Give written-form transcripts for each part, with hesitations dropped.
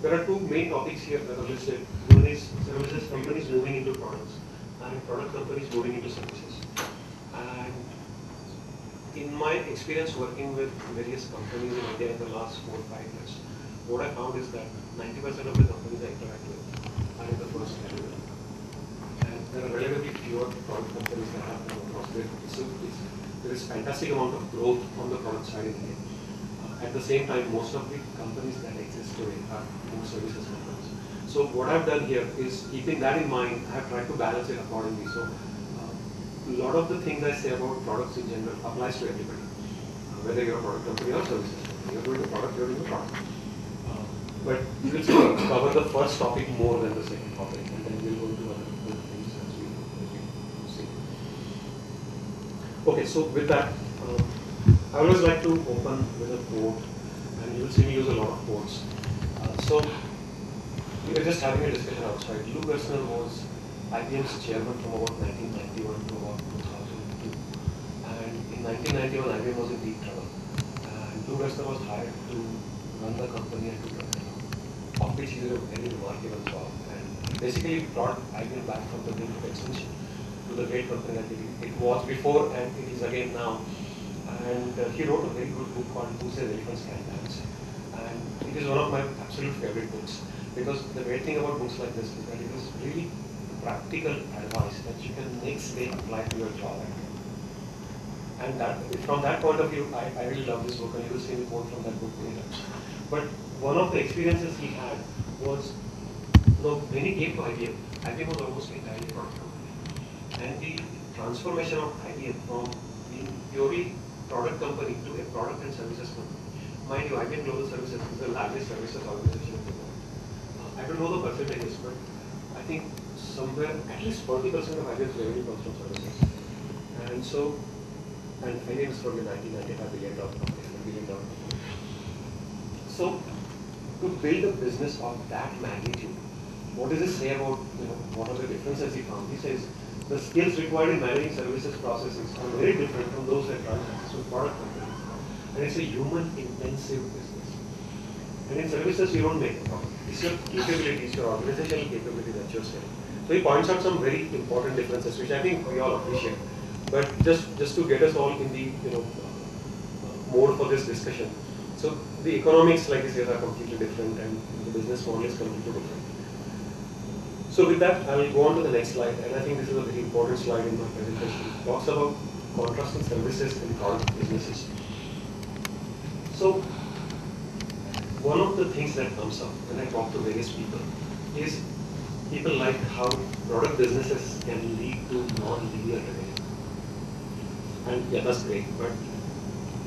there are two main topics here that are listed. One is services companies moving into products and product companies moving into services. And in my experience working with various companies in India in the last 4 or 5 years, what I found is that 90% of the companies I interact with are in the first category. And there are relatively fewer product companies that have come across there. So there is fantastic amount of growth on the product side in India. At the same time, most of the companies that exist today are more services companies. So what I've done here is, keeping that in mind, I have tried to balance it accordingly. So a lot of the things I say about products in general applies to everybody, whether you're a product company or services company. You're doing a product, you're doing a product. But we will still cover the first topic more than the second topic, and then we'll go into other things as we see. Okay, so with that, I always like to open with a quote, and you will see me use a lot of quotes. So we were just having a discussion outside. Lou Gerstner was IBM's chairman from about 1991 to about 2002. And in 1991, IBM was in deep trouble. And Lou Gerstner was hired to run the company and to run it, of which he did a very remarkable job. And basically brought IBM back from the brink of extinction to the great company that it was before, and it is again now. And he wrote a very good book called Who Says Elephants Can't Dance. And it is one of my absolute favorite books, because the great thing about books like this is that it is really practical advice that you can next day apply to your job. And that, from that point of view, I really love this book, and you will see me quote from that book many times. But one of the experiences he had was, when he came to IBM, IBM was almost entirely a product company. And the transformation of IBM from being purely product company to a product and services company. Mind you, IBM Global Services is the largest services organization in the world. I don't know the percentages, but I think somewhere at least 40% of IBM's revenue comes from services. And so, and IBM is probably $95 billion company, So, to build a business of that magnitude, what does it say about, what are the differences he found? He says, the skills required in managing services processes are very different from those that run successful product companies. And it's a human-intensive business. And in services, you don't make a product. It's your capabilities, your organizational capability that you're selling. So he points out some very important differences, which I think we all appreciate. But just to get us all in the mode for this discussion. So the economics, like I said, are completely different, and the business model is completely different. So with that, I will go on to the next slide, and I think this is a very important slide in my presentation. It talks about contrasting services and product businesses. So one of the things that comes up when I talk to various people is people like how product businesses can lead to non-linear revenue. And yeah, that's great, but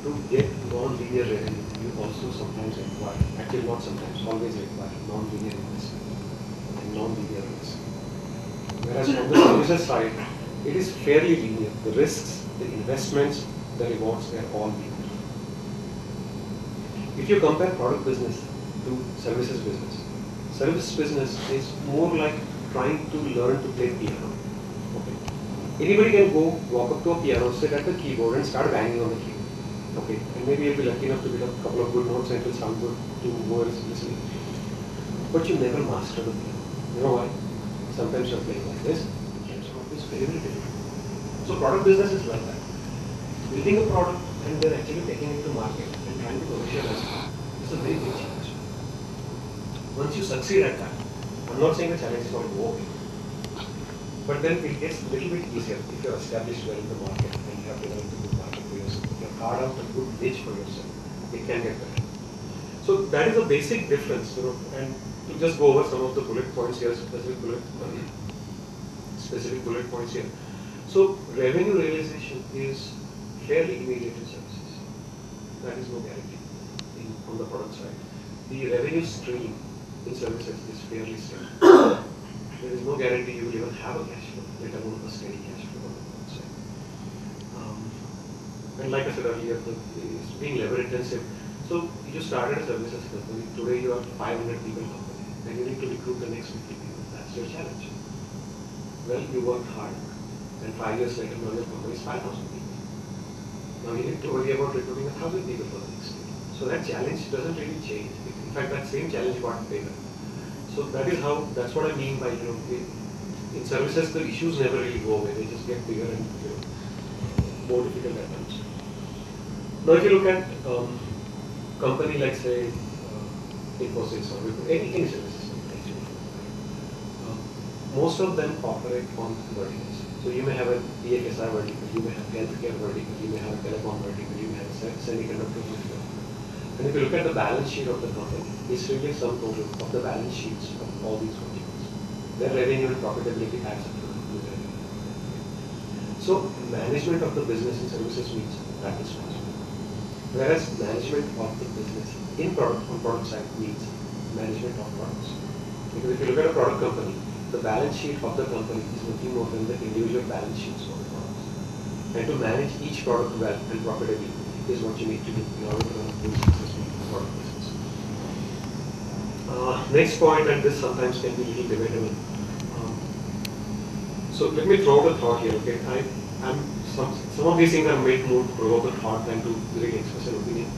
to get non-linear revenue, you also sometimes require, actually not sometimes, always require non-linear investment and non-linear risk. Whereas on the services side, it is fairly linear. The risks, the investments, the rewards, they are all linear. If you compare product business to services business, service business is more like trying to learn to play piano. Okay. Anybody can go walk up to a piano, sit at the keyboard and start banging on the keyboard. Okay. And maybe you'll be lucky enough to get a couple of good notes and it will sound good to whoever is listening. But you never master the piano. You know why? Sometimes you're playing like this, sometimes it's very, very difficult. So product business is like that. Building a product and then actually taking it to market and trying to commercialize it is a very big challenge. Once you succeed at that, I'm not saying the challenge is not over, but then it gets a little bit easier if you're established well in the market and you have developed a good market for yourself. If you've carved out a good niche for yourself, it can get better. So that is a basic difference, and to just go over some of the bullet points here, specific bullet points here. So revenue realization is fairly immediate in services. That is no guarantee on the product side. The revenue stream in services is fairly steady. There is no guarantee you will even have a cash flow, let alone a steady cash flow on the product side. And like I said earlier, it's being labor intensive. So you started a services company, today you are 500 people company, then you need to recruit the next 50 people. That's your challenge. Well, you worked hard, and 5 years later now your company is 5,000 people. Now you need to worry about recruiting 1,000 people for the next year. So that challenge doesn't really change. In fact, that same challenge got bigger. So that's what I mean by, in services the issues never really go away, they just get bigger and more difficult at times. Now if you look at company like say Infosys or any services company, most of them operate on verticals. So you may have a BFSI vertical, you may have healthcare vertical, you may have a telecom vertical, you may have a semiconductor vertical. And if you look at the balance sheet of the company, it's really some total of the balance sheets of all these verticals. Their revenue and profitability adds up to the revenue. So management of the business and services means that is possible. Whereas management of the business on product side means management of products. Because if you look at a product company, the balance sheet of the company is nothing more than the individual balance sheets of the products. And to manage each product well and profitably is what you need to do in order to run a successful product business. Next point, and this sometimes can be a little debatable. So let me throw out a thought here, okay? Some of these things are made more to provoke a thought than to really express an opinion.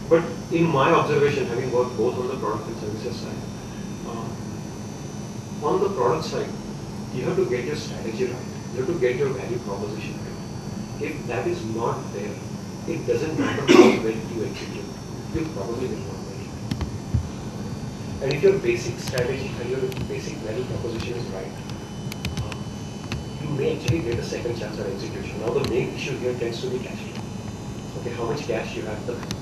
But in my observation, having worked both on the product and services side, on the product side, you have to get your strategy right. You have to get your value proposition right. If that is not there, it doesn't matter how well you execute. You probably will not make it. And if your basic strategy and your basic value proposition is right, you may actually get a second chance at execution. Now the main issue here tends to be cash flow. Okay, how much cash you have at the bank.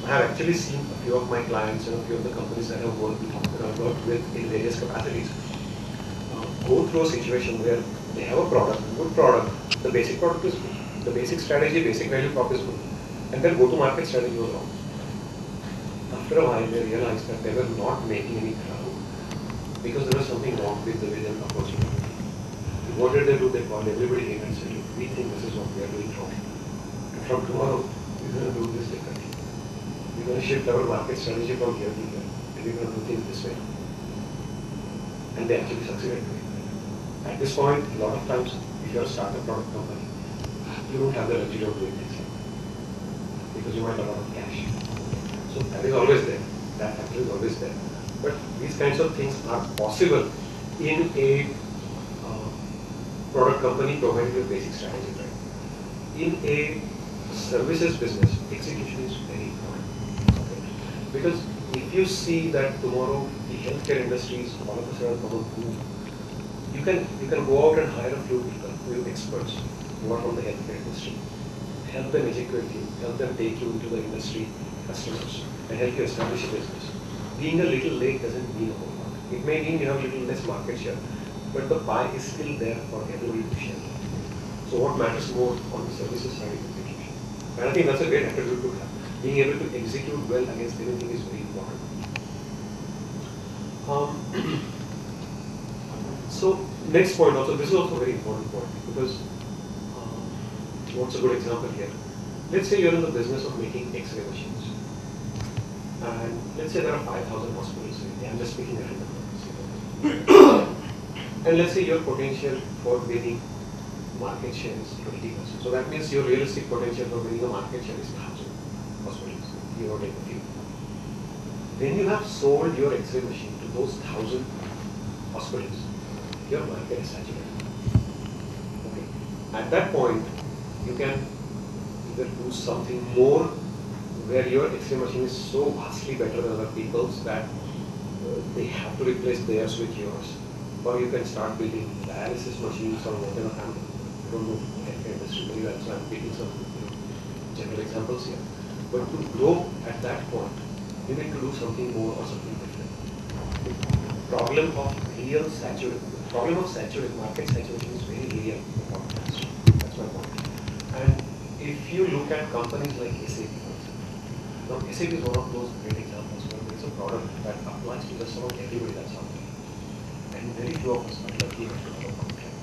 I have actually seen a few of my clients and a few of the companies that I have worked with in various capacities go through a situation where they have a product, a good product, the basic product is good, the basic strategy, basic value prop is good, and their go-to-market strategy was wrong. After a while, they realized that they were not making any ground because there was something wrong with the way they were approaching it. What did they do? They called everybody in and said, we think this is what we are doing wrong. And from tomorrow, we're going to do this differently. We're going to shift our market strategy from here to here, and we're going to do things this way. And they actually succeeded doing that. At this point, a lot of times, if you're a startup product company, you don't have the luxury of doing things like that because you might have a lot of cash. So that is always there. That factor is always there. But these kinds of things are possible in a product company provided your basic strategy right. In a services business, execution is very important. Okay? Because if you see that tomorrow the healthcare industry is all of a sudden going to boom, you can go out and hire a few people, few experts who are from the healthcare industry, help them educate you, help them take you into the industry customers, and help you establish a business. Being a little late doesn't mean a whole lot. It may mean you have a little less market share, but the pie is still there for everybody to share. So what matters more on the services side is execution. And I think that's a great attribute to have. Being able to execute well against anything is very important. So next point also, this is also a very important point because what's a good example here? Let's say you're in the business of making X-ray machines. And let's say there are 5,000 hospitals in India. I'm just speaking ahead of the and let's say your potential for winning market share is 20%. So that means your realistic potential for winning a market share is 1,000 hospitals. You know, take a few. When you have sold your X-ray machine to those 1,000 hospitals, your market is saturated. Okay. At that point, you can either do something more where your X-ray machine is so vastly better than other people's that they have to replace theirs with yours. Or you can start building dialysis machines or whatever. I don't know the healthcare industry very well, so I'm taking some general examples here. But to grow at that point, you need to do something more or something different. The problem of market saturation is very real in the product industry. That's my point. And if you look at companies like SAP, for example, now SAP is one of those great examples where there is a product that applies to just about everybody that's out there. And very few of us are lucky enough to have a contract.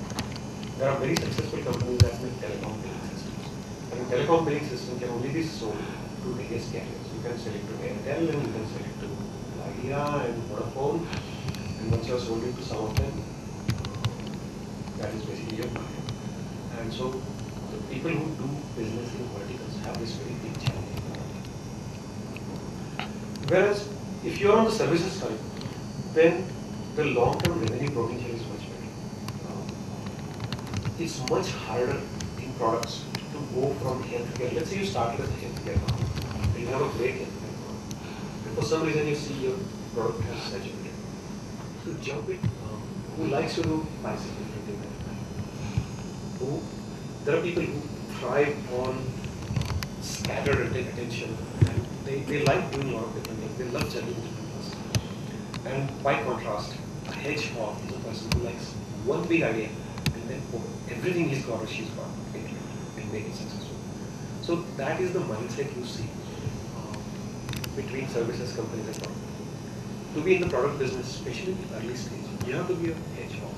There are very successful companies that make telecom billing systems. And a telecom billing system can only be sold to various carriers. You can sell it to Airtel and you can sell it to Idea and Vodafone. And once you have sold it to some of them, that is basically your market. And so the people who do business in verticals have this very big challenge. Whereas if you are on the services side, then the long-term revenue potential is much better. It's much harder in products to go from healthcare. Let's say you started as a healthcare company, and you have a great healthcare product, and for some reason you see your product has saturated. To jump it, who likes to do bicycle printing? Who there are people who thrive on scattered attention, and they like doing a lot of different things. They love juggling different tasks. And by contrast, a hedgehog is a person who likes one big idea and then put everything he's got or she's got into it and make it successful. So that is the mindset you see between services companies and product. To be in the product business, especially in the early stage, you have to be a hedgehog.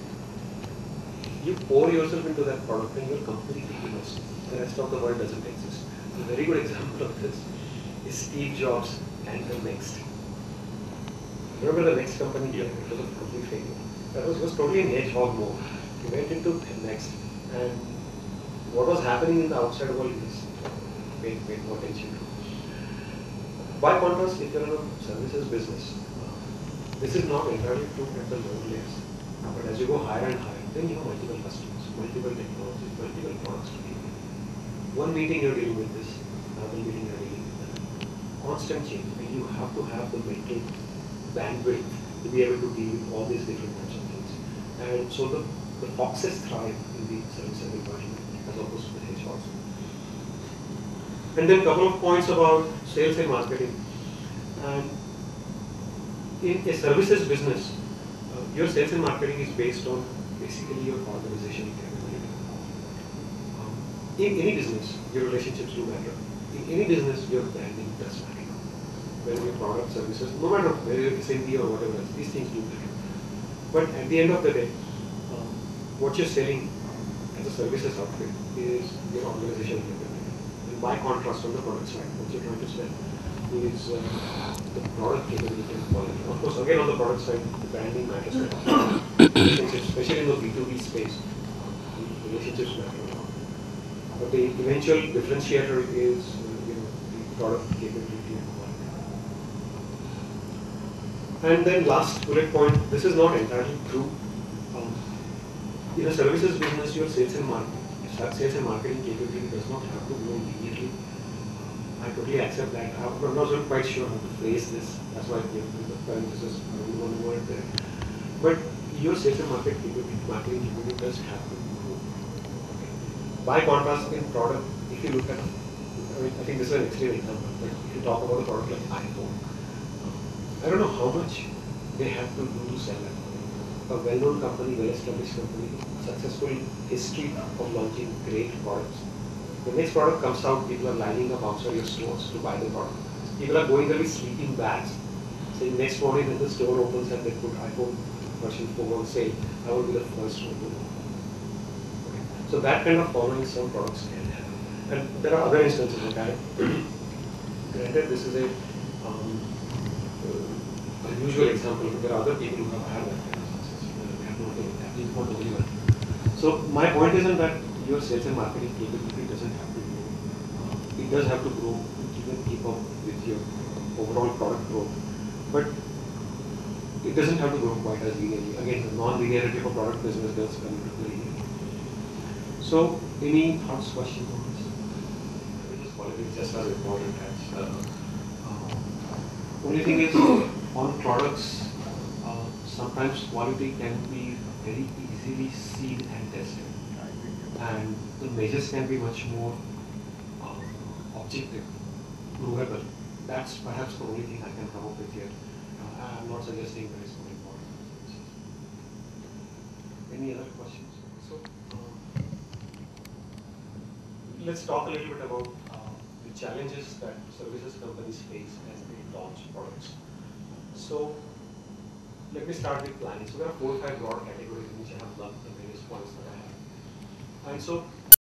You pour yourself into that product and you're completely immersed. The rest of the world doesn't exist. A very good example of this is Steve Jobs and the Next. Remember the Next company? Yeah. It was a complete failure. That was totally in hedgehog mode. He went into Next, and what was happening in the outside world is paid more attention to. By contrast, if you're in a services business, this is not entirely true at the lower layers. But as you go higher and higher, then you have multiple customers, multiple technologies, multiple products to deal with. One meeting you're dealing with this, another meeting you're dealing with that. Constant change, and you have to have the mental bandwidth to be able to deal with all these different kinds of things. And so the foxes thrive in the services environment as opposed to the hedgehogs. And then a couple of points about sales and marketing. And in a services business, your sales and marketing is based on basically your organizational capability. In any business, your relationships do matter. In any business, your branding does matter. Whether your product, services, no matter whether you're SMB or whatever else, these things do matter. But at the end of the day, what you're selling as a services outfit is your organizational capability. And by contrast, on the product side, what you're trying to sell is the product capability and quality. Of course, again on the product side, the branding matters a lot. Relationships, especially in the B2B space, relationships matter a lot. But the eventual differentiator is the product capability and quality. And then last bullet point, this is not entirely true. In a services business, your sales and marketing capability does not have to grow immediately. I totally accept that. I'm not quite sure how to phrase this. That's why I gave the parenthesis, I don't want to word there. But your sales and marketing capability does have to grow. Okay. By contrast, in product, if you look at, I think this is an extreme example, but if you talk about a product like iPhone, I don't know how much they have to do to sell that. A well-known company, well-established company, successful history of launching great products. The next product comes out, people are lining up outside your stores to buy the product. People are going there with sleeping bags, saying next morning when the store opens and they put iPhone version 4 on sale, I will be the first one to know. Okay. So that kind of following some products can happen. And there are other instances of that. Granted, this is a unusual example, but there are other people who have had that kind of success. They have not only one. So my point isn't that your sales and marketing capability doesn't have to grow. It does have to grow to even keep up with your overall product growth. But it doesn't have to grow quite as linearly. Again, the non-linearity of a product business does come into play here. So, any thoughts, questions on this? Because quality is just as important as only thing is, on products, sometimes quality can be very easily seen and tested. And the measures can be much more objective, provable. That's perhaps the only thing I can come up with here. I'm not suggesting that it's more important. Any other questions? So, let's talk a little bit about the challenges that services companies face as they launch products. So, let me start with planning. So, there are 4 or 5 broad categories in which I have lumped the various points that I have. And so,